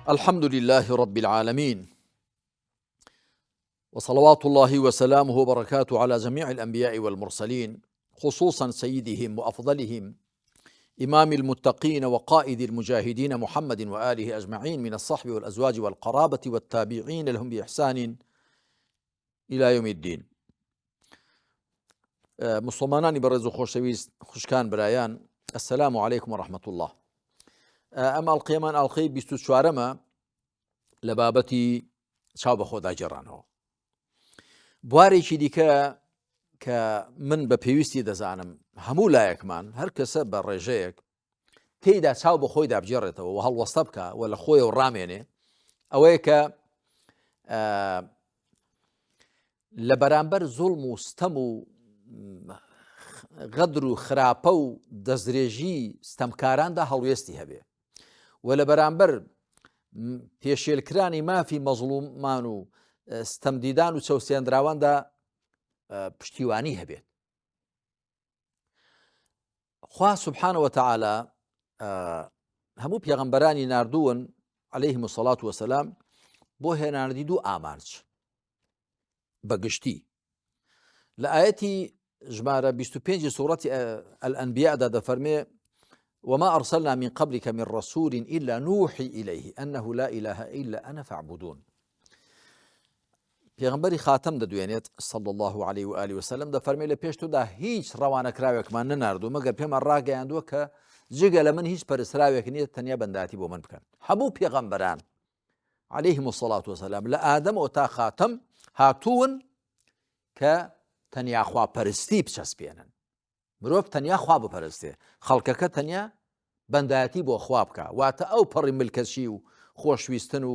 الحمد لله رب العالمين، وصلوات الله وسلامه وبركاته على جميع الأنبياء والمرسلين، خصوصا سيدهم وأفضلهم إمام المتقين وقائد المجاهدين محمد وآله أجمعين من الصحب والأزواج والقرابة والتابعين لهم بإحسان إلى يوم الدين. مسلمانانی بەڕێز و خۆشەویست خوشکان برایان، السلام عليكم ورحمة الله. ئەم ئەڵقەیەمان ئەڵقەی 24مە لە بابەتی چاو بە خۆدا جێڕانەوە. بوارێکی دیکە کە من بە پێویستی دەزانم هەموو لایەکمان هەر کەسە بە ڕێژەیەک تێیدا چاو بە خۆی دابجێڕێتەوە و هەڵوەستە بکە و لە خۆیەوە ڕامێنێ، ئەوەیە کە لە بەرامبەر زوڵم و ستەم و غەدر و خراپە و دەستدرێژی ستەمکاراندا هەڵوێستی هەبێ و لە بەرامبەر پێشێلکرانی مافی مەزڵومان و ستەمدیدان و چەوسێنراواندا پشتیوانی هەبێت. خوا سبحانه وتعالى هەموو پێغەمبەرانی ناردوون عەلەیهیم الصەڵات وەسەلام بۆ هێناردی دوو ئامانج بەگشتی. لە ئایەتی ژمارە 25 سوورەتی الأنبیاءدا دەفەرمێ وما أرسلنا من قبلك من رسول إلا نوحي إليه أنه لا إله إلا أنا فاعبدون. پێغەمبەری خاتەم دەدوێنێت صلى الله عليه وآله وسلم دەفەرمێ لە پێش تودا هیچ ڕەوانەکراوێکمان نەناردوو مەگەر پێمان ڕاگەیاندووە کە جگە لە من هیچ پەرستراوێک نییە تەنیا بەنداتی بۆ من بکەن. هەموو پێغەمبەران عەلەیهیم الصەڵات وەسەلام لە ئادەمەوە تا خاتەم هاتوون کە تەنیا خواپەرستی بچەسپێنن. مرۆڤ تەنیا خوا بپەرستێ، خەڵکەکە تەنیا بەندایەتی بۆ خوا بکە، واتە ئەو پەڕی ملکەچی و خۆشویستن و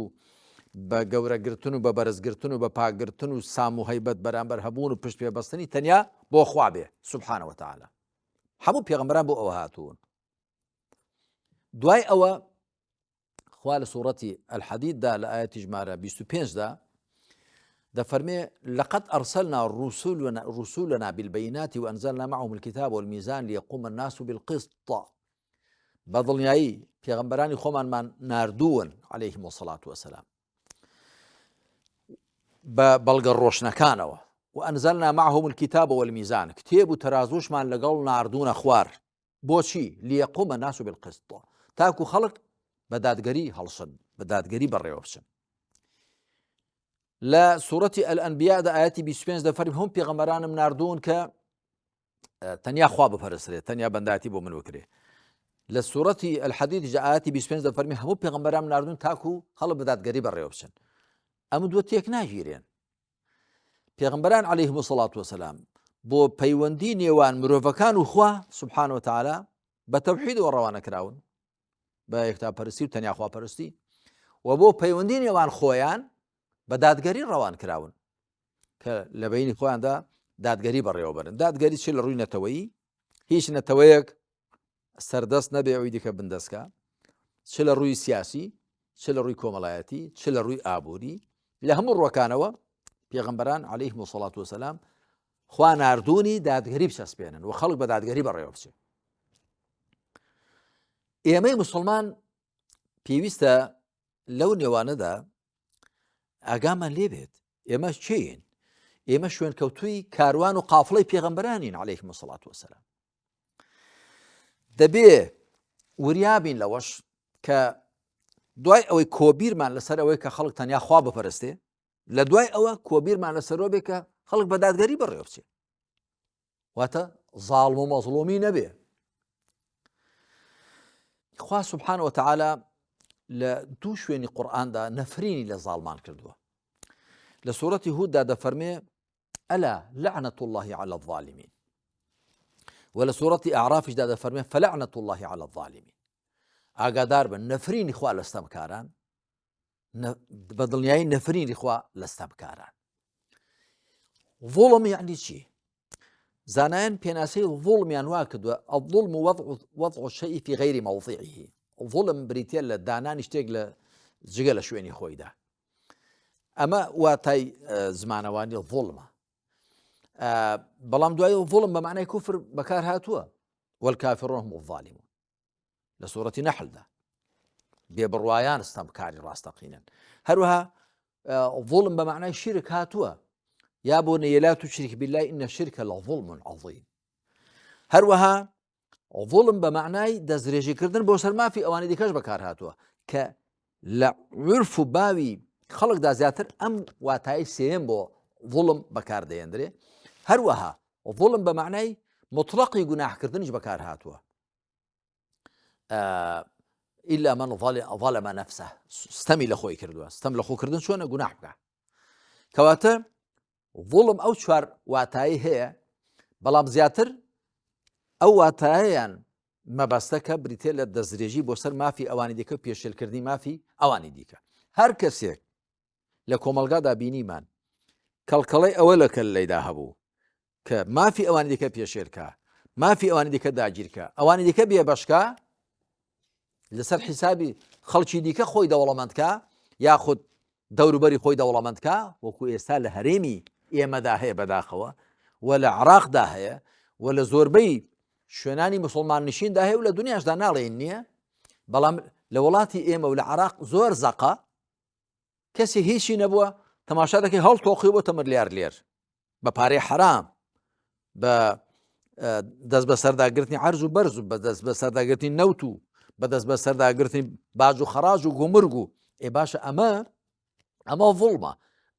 بە گەورەگرتن و بە بەرزگرتن و بە پاکگرتن و سام و هەیبەت بەرامبەر هەبوون و پشت پێبەستنی تەنیا بۆ خوا بێ سبحانه وتعالى. هەموو پێغەمبەران بۆ ئەوە هاتوون. دوای ئەوە خوا لە سوورەتی الحەدیددا لە ئایەتی ژمارە 25دا دەفەرمێ لقد أرسلنا رسولنا بالبينات وأنزلنا معهم الكتاب والميزان ليقوم الناس بالقسط. بەدڵنیایی پێغەمبەرانی خۆمانمان ناردوون عەلەیهیم الصەڵات وەسەلام بە بەڵگە ڕۆشنەکانەوە وأنزلنا معهم الكتاب والميزان، کتێب و تەرازوشمان لەگەڵ ناردوونە خوار. بۆچی؟ ليقوم الناس بالقسط، تاکو خەڵک بە دادگەری هەڵسن، بە دادگەری بەڕێوە بچن. لە سوورەتی الأنبیاءدا ئایەتی 25 دەفەرمێ هەموو پێغەمبەرانم ناردوون کە تەنیا خوا بپەرسترێت، تەنیا بەندایەتی بۆ من بکرێ. لە سوورەتی الحەدیدیدا ئایەتی 25 دەفەرمێ هەموو پێغەمبەران ناردوون تاکو خەڵک بە دادگەری بەڕێوە بچن. ئەم دووە تێک ناگیرێن. پێغەمبەران عەلەیهیم الصەڵات وەسەلام بۆ پەیوەندی نێوان مرۆڤەکان و خوا سبحانه وتعالى بە تەوحیدەوە ڕەوانەکراون، بە یەکتاپەرستی و تەنیا خواپەرستی، و بۆ پەیوەندی نێوان خۆیان بە دادگەری ڕەوان کراون کە لە بەینی خۆیاندا دادگەری بەڕێوە بەرن. دادگەری چ لە ڕووی نەتەوەیی، هیچ نەتەوەیەک سەردەست نەبێ ئەوەی دیکە بندەستکە، چ لە ڕووی سیاسی، چ لە ڕووی کۆمەڵایەتی، چ لە ڕووی ئابووری، لە هەموو ڕۆکانەوە پێغەمبەران عەلەیهیم الصەڵات وەسەلام خوا ناردوونی دادگەری بچەسپێنن و خەڵک بە دادگەری بەڕێوە بچێت. ئێمەی موسڵمان پێویستە لەو نێوانەدا ئاگامان لێبێت ئێمە چین؟ ئێمە شوێن کەوتووی کاروان و قافڵەی پێغەمبەرانین عەلەیهیم الصەڵات وەسەلام. دەبێ وریابین لەوەش کە دوای ئەوەی کۆبیرمان لەسەر ئەوەی کە خەڵک تەنیا خوا بپەرستێ، لە دوای ئەوە کۆبیرمان لەسەرەوە بێ کە خەڵک بە دادگەری بەڕێوە بچێت، واتە زاڵم و مەزڵومی نەبێ. خوا سبحانه وتعالى لە دوو شوێنی قورئاندا نەفرینی لە زاڵمان کردووە. لە سوورەتی هوددا دەفەرمێ ئەلا لعنة الله على الظالمين، و لە سوورەتی ئەعرافیشدا دەفەرمێ فلعنة الله على الظالمين. ئاگادار بن نەفرینی خوا لە ستەمکاران، بەدڵنیایی نەفرینی خوا لە ستەمکاران. ظوڵم یعنی چی؟ زانایان پێناسەی ظوڵمیان وا کردووە الظلم وضع الشيء في غير موضعه. ظلم بریتە لە دانانی شتێک لە جگە لە شوێنی خۆیدا. ئەمە واتای زمانەوانی ظوڵمە. بەڵام دوای ظوڵم بە معنای کوفر بەکار هاتووە والكافرون هم الظالمون لە سوورەتی نەحلدا. بێبڕوایان ستەمکاری ڕاستەقینن. هەروەها ظڵم بە معنای شیرک هاتووە، یا بۆ نەیە تو شریک بالله ئینە شرکە لە ظڵم عەظیم. هەروەها ظڵم بە معنای دەستدرێژیکردن بۆ سەر مافی ئەوانی دیکەش بەکار هاتووە کە لە عورف و باوی خەڵکدا زیاتر ئەم واتای سێم بۆ ظڵم بەکاردەهێنرێ. هەروەها ظڵم بە معنای مطلقی گوناحکردنیش بەکار هاتووە، ئیلا من ظەلەمە نەفسە، ستەمی لە خۆی کردووە. ستەم لە خۆکردن چۆنە؟ گوناح بکە. کەواتە ظڵم ئەو چوار واتایی هەیە، بەڵام زیاتر ئەو واتایەیان مەبەستەکە بریتێ لە دەستدرێژی بۆ سەر مافی ئەوانی دیکە و پێشێلکردنی مافی ئەوانی دیکە. هەر کەسێک لە کۆمەلگادا بینیمان کەڵکەڵەی ئەوە لە کەل لەیدا هەبوو کە مافی ئەوانی دیکە پێشێلکە، مافی ئەوانی دیکە داگیرکە، ئەوانی دیکە بێبەشکە، لەسەر حیسابی خەڵکی دیکە خۆی دەوڵەمەندکە یاخود دەوروبەری خۆی دەوڵەمەندکە، وەکو ئێستا لە هەرێمی ئێمەدا هەیە بەداخەوە و لە عێراقدا هەیە و لە زۆربەی شوێنانی مسلمان نشیندا هەیە و لە دنیاشدا ناڵێن نییە. بەڵام لە وڵاتی ئێمە و لە عێراق زۆر زەقە، کەسی هیچی نەبووە تەماشا دەکەی هەڵ تۆقی بۆ تەمەلیار لێر بە پارەی حرام، بە دەست بە سەرداگرتنی عەرز و بەرز و بە دەست بە سەرداگرتنی نەوت و بە دەست بە سەرداگرتنی باج و خەراج و گومرگ و باشە ئەمە ظڵمە.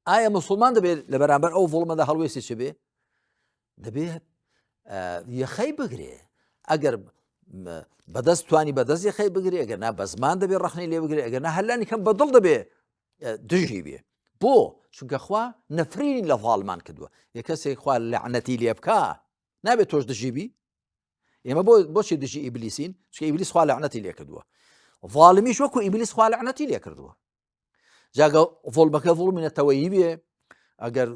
ئایا مسلمان دەبێت لە بەرامبەر ئەو ظڵمەدا هەڵوێستی چ بێ؟ دەبێت یەخەی بگرێ. ئەگەر بەدەست توانی بەدەست یەخەی بگرێ، ئەگەر نا بە زمان دەبێت ڕەخنەی لێ بگرێ، ئەگەر نا هەلانی کەم بەدڵ دەبێ دژی بێ. بۆ چونکە خوا نەفرینی لە ظالمان کردووە. یە کەسێک خوا لەعنەتی لێ بکە نابێت تۆش دژیبی. ئێمە بۆچی دژی ئیبلیسین؟ چونکە ئیبلیس خوا لەعنەتی لێ کردووە. ظالمیش وەکو ئیبلیس خوا لەعنەتی لێ کردووە. جاگە ظڵمەکە ظڵمی نەتەوەیی بێ، ئەگەر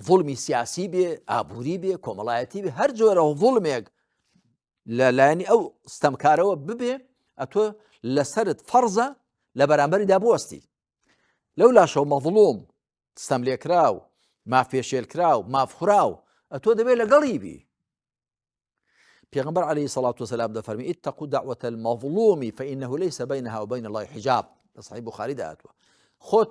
ظڵمی سیاسی بێ، ئابووری بێ، کۆمەڵایەتی بێ، هەر جۆرە ظڵمێک لە لایەنی ئەو ستەمکارەوە ببێ، ئەتۆ لەسەرت فەرزە لە بەرامبەریدا بوەستی. لەو لاشەو مەظلوم ستەم لێکراو، مافێشێلکراو، مافخوراو، ئەتۆ دەبێت لەگەڵی بی. پێغەمبەر عەلەیهی سەڵات وسەلام دەفەرمی اتقوا دعوة المظلوم فإنه ليس بينها وبين الله حجاب. لە صحیح بوخاری داهاتووە. خۆت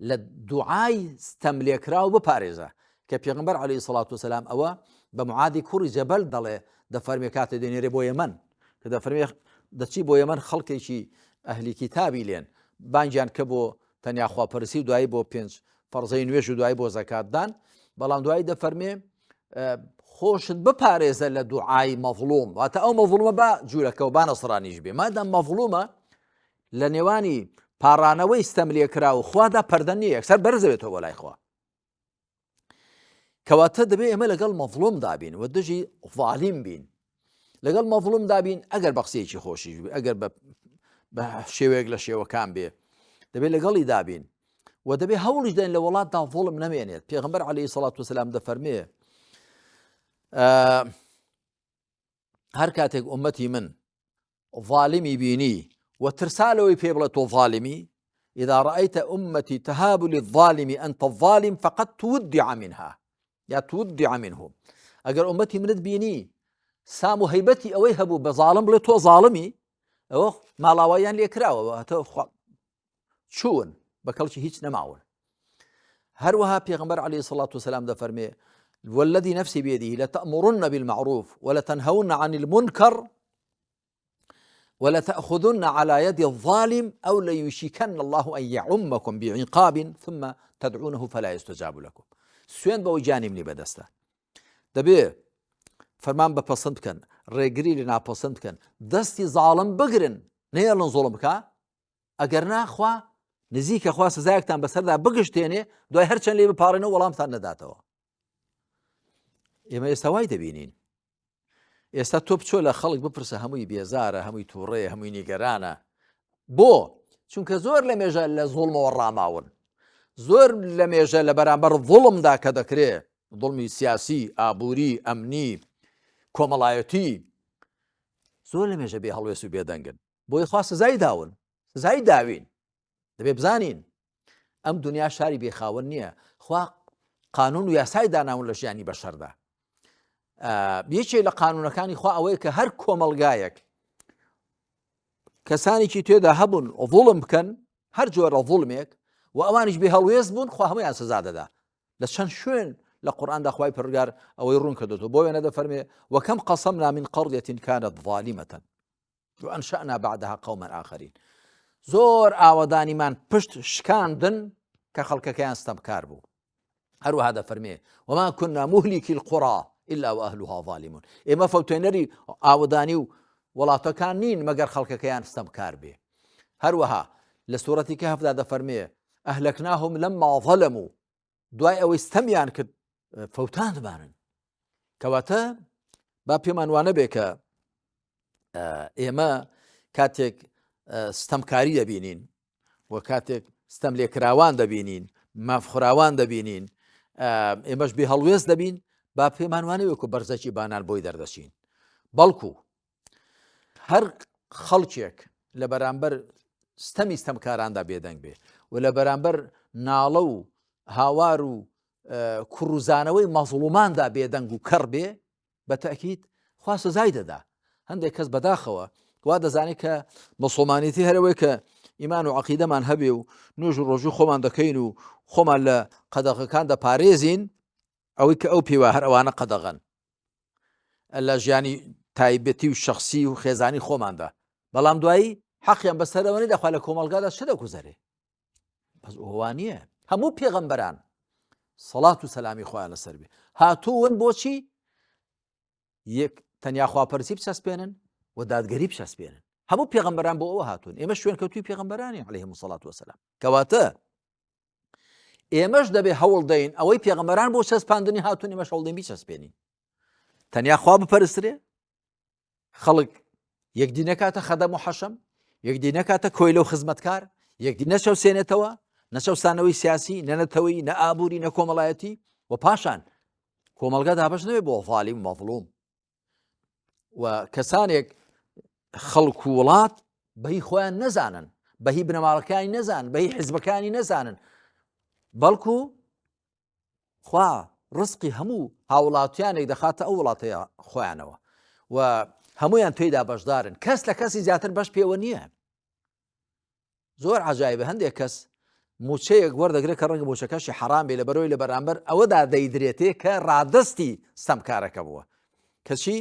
لە دوعای ستەم لێکراو بپارێزە کە پێغەمبەر عەلەیهی سەڵات وسەلام ئەوە بە معادی کوڕی جەبەل دەڵێ، دەفەرمێ کاتێ دێنێرێ بۆ یەمەن، کە دەفەرمێ دەچی بۆ یەمەن خەڵکێکی ئەهلی کیتابی لێن، بانگیان کە بۆ تەنیا خواپەرستی و دوایی بۆ 5 فەرزەی نوێژ و دوایی بۆ زەکاتدان، بەڵام دوایی دەفەرمێ خۆشت بپارێزە لە دوعای مەظلوم، واتە ئەو مەظلومە با جوورەکە و با نەسڕانیش بێ، مادام مەظلومە لە نێوانی پاڕانەوەی ستەم لێکرا و خوادا پەردە نییە، یەکسەر بەرزەوێتەوە بۆ لای خوا. کەواتە دەبێت ئێمە لەگەڵ مەظلوم دابین و دژی ظالم بین. لەگەڵ مەظلوم دابین ئەگەر بە قسەیەکی خۆشیش بێ، ئەگەر بە شێوەیەک لە شێوەکان بێ، دەبێت لەگەڵی دابین و دەبێت هەوڵیش دەین لە وڵاتدا ظڵم نەمێنێت. پێغەمبەر عەلەیهی سەڵات وسەلام دەفەرمێ هەر کاتێک ئومەتی من ظالمی بینی و ترسالەوەی پێ بڵێ تۆ ظالمی، إذا رأيت أمتي تهاب للظالم أنت الظالم فقد تودع منها یا تودع منه. ئەگەر ئومەتی منت بینی سام و هەیبەتی ئەوەی هەبوو بە ظالم بڵێ تۆ ظالمی، ئەوە ماڵاواییان لێکراوە، چوون بە کەڵکی هیچ نەماون. هەروەها پێغەمبەر عەلەیهی سەڵات وسەلام دەفەرمێ والذي نفسي بيده لتأمرن بالمعروف ولتنهون عن المنكر ولتأخذن على يد الظالم أو ليوشكن الله أن يعمكم بعقاب ثم تدعونه فلا يستجاب لكم. سوێن بەوەی جانیبنی بەدەستە. دەبێ فەرمان بەپەسەند بکەن، ڕێگری لە ناپەسەند بکەن، دەستی زاڵم بگرن، نەیەڵن زۆڵم بکە، ئەگەر ناخوا نزیکە خوا سزایەکتان بەسەردا بگشتێنێ، دوای هەرچەند لێ بپارێنەوە وەڵامتان نەداتەوە. ئێمە ئێستا وای دەبینین. ئێستا تۆ بچۆ لە خەڵک بپرسە هەمووی بێزارە، هەمووی تووڕێ، هەمووی نیگەرانە. بۆ؟ چونکە زۆر لە مێژە لە زوڵمەوە ڕاماون، زۆر لە مێژە لە بەرامبەر ظڵمدا کە دەکرێ، ظڵمی سیاسی، ئابووری، ئەمنی، کۆمەڵایەتی، زۆر لە مێژە بێ هەڵوێست و بێدەنگن. بۆی خوا سزای داون، سزای داوین. دەبێ بزانین ئەم دنیا شاری بێخاوەن نییە. خوا قانون و یاسای داناون لە ژیانی بەشەردا. یەکێک لە قانونەکانی خوا ئەوەیە کە هەر کۆمەڵگایەک کەسانێکی تێدا هەبوون ظڵم بکەن هەر جۆرە ظڵمێک و ئەوانیش بێ هەڵوێست بوون خوا هەمویان سزا دەدا لە چەند شوێن لە قورئاندا خوای پەروەردگار ئەوەی ڕوون کردوێتەوە بۆ وێنە دەفەرمێ وەکەم قەسەمنا من قەرية كانت ظالمة وأنشأنا بعدها قوما آخرين زۆر ئاوەدانیمان پشت شکاندن کە خەڵکەکەیان ستەمکار بوو هەروەها دەفەرمێ وما كنا مهلكي القرى إلا وأهلها ظالمون ئێمە فەوتێنەری ئاوەدانی و وڵاتەکان نین مەگەر خەڵکەکەیان ستەمکار بێ هەروەها لە سوورەتی کەهفدا دەفەرمێ ئەهلەکناهم لەما ظەلەموا دوای ئەوەی ستەمیان کرد فەوتاندمانن کەواتە با پێمان وانە بێ کە ئێمە کاتێک ستەمکاری دەبینین و کاتێک ستەم لێکراوان دەبینین مافخراوان دەبینین ئێمەش بێ هەڵوێست دەبین با پێمان وانە وەکو بەرزەکی بانان بۆی دەردەچین بەڵکو هەر خەڵکێک لە بەرامبەر ستەمی ستەمکاراندا بێدەنگ بێ و لە بەرامبەر ناڵە و هاوار و کوڕوزانەوەی مەزڵوماندا بێدەنگ و کەڕ بێ بە تەکید خوا سزای دەدا هەندێک کەس بەداخەوە وا دەزانێت کە مەسڵمانیەتی هەرەوەی کە ئیمان و عەقیدەمان هەبێ و نوێژ و ڕۆژوو خۆمان دەکەین و خۆمان لە قەدەغەکان دەپارێزین ئەوەی کە ئەو پێوە هەر ئەوانە قەدەغەن لە ژیانی تایبەتی و شخصی و خێزانی خۆماندا بەڵام دوایی حەقیان بەسەرەوەنی دەخوا لە کۆمەلگادا چ دەگوزارێ بەس ئەوە نییە هەموو پێغەمبەران سەڵات و سەلامی خۆیان لەسەر بێ هاتوون بۆچی یەک تەنیا خواپەرسی بچەسپێنن و دادگەری بچەسپێنن هەموو پێغەمبەران بۆ ئەوە هاتوون ئێمە شوێن کەوتوی پێغەمبەرانی عەلەیهیمو السەڵات وەسەلام کەواتە ئێمەش دەبێ هەوڵ دەین ئەوەی پێغەمبەران بۆ چەسپاندنی هاتوون ئێمەش هەوڵ دەین بیچەسپێنین تەنیا خوا بپەرسترێ خەڵک یەکدی نەکاتە خەدەم و حەشەم یەکدی نەکاتە کۆیلە و خزمەتکار یەکدی نەچەوسێنێتەوە نەچەوسانەوەی سیاسی نەنەتەوەی نە ئابووری نە کۆمەڵایەتی و پاشان کۆمەلگا دابەش نەبێ بۆ ظالیم و مەظلوم و کەسانێک خەڵک و وڵات بەهی خۆیان نەزانن بەهی بنەماڵەکانی نەزانن بەهی حیزبەکانی نەزانن بەڵکو خوا ڕزقی هەموو هاوڵاتیانێک دەخاتە ئەو وڵاتەیە خۆیانەوە و هەمویان توێیدا بەشدارن کەس لە کەسی زیاتر بەش پێوە نییە زۆر عەجایبە هەندێک کەس موچەیەک وەردەگرێت کە ڕەنگە موچەکەشی حەرام بێ لە بەرەوەی لە بەرامبەر ئەوەدا دەیدرێتێ کە ڕادستی ستەمکارەکە بووە کەچی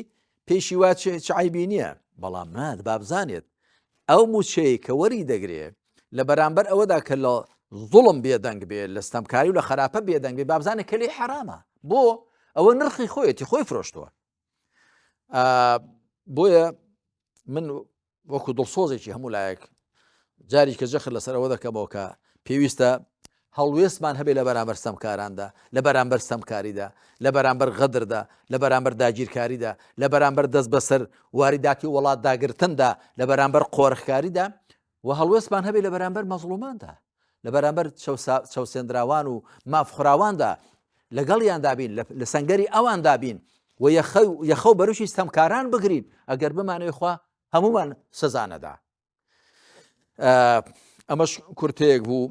پێشی وا چ عیبی نییە بەڵام نات با بزانێت ئەو موچەیە کە وەری دەگرێت لە بەرامبەر ئەوەدا کە لە ظڵم بێدەنگ بێت لە ستەمکاری و لە خراپە بێدەنگ بێ با بزانێت کە لێ حەرامە بۆ ئەوە نرخی خۆیەتی خۆی فرۆشتووە بۆیە من وەکو دڵسۆزێکی هەموو لایەک جاری کە جەخر لەسەر ئەوە دەکەمەوە کە پێویستە هەڵوێستمان هەبێ لە بەرامبەر ستەمکاراندا لە بەرامبەر ستەمکاریدا لە بەرامبەر غەدردا لە بەرامبەر داگیرکاریدا لە بەرامبەر دەست بەسەر واریداتی وڵات داگرتندا لە بەرامبەر قۆڕخکاریدا و هەڵوێستمان هەبێ لە بەرامبەر مەزڵوماندا لە بەرامبەر چەوسێنراوان و مافخراواندا لەگەڵیان دابین لە سەنگەری ئەوان دابین و یەخەو بەروشی ستەمکاران بگرین ئەگەر بمانەوەی خوا هەمومان سزا نەدا ئەمەش کورتەیەک بوو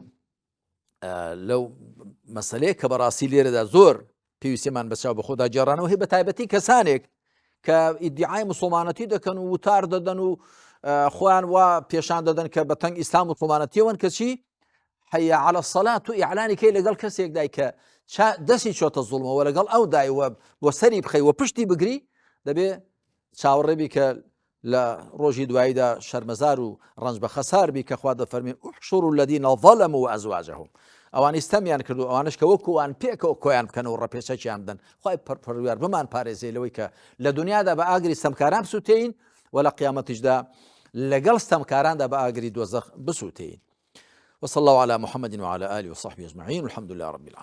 لەو مەسەلەیە کە بەڕاستی لێرەدا زۆر پێویستیمان بەچاو بەخۆدا جێڕانەوە هەیە بە تایبەتی کەسانێک کە ئیدعای موسڵمانەتی دەکەن و وتار دەدەن و خۆیان وا پێشان دەدەن کە بە تەنگ ئیسلام و موسڵمانەتیەوەن کەچی حەیە عەلە السەڵات و ئیعلانی کەی لەگەڵ کەسێکدای کە دەستی چۆتە زوڵمەوە لەگەڵ ئەو دایوە بۆ سەری بخەی و پشتی بگری دەبێ چاوەڕێبی کە لە ڕۆژی دواییدا شەرمەزار و ڕەنج بە خەساربی کە خوا دەفەرمێ احشروا الذین ظلموا وأزواجهم ئەوانی ستەمیان کردو ئەوانش کە وەکووان پێکەوە کۆیان بکەنەوە ڕەپێچەکیان بدەن خوای پەروەردگار بمان پارێزێ لەوەی کە لە دنیادا بە ئاگری ستەمکاران بسووتین و لە قیامەتیشدا لەگەڵ ستەمکاراندا بە ئاگری دۆزەخ بسووتین وصلى الله على محمد وعلى آله وصحبه أجمعين والحمد لله رب العالمين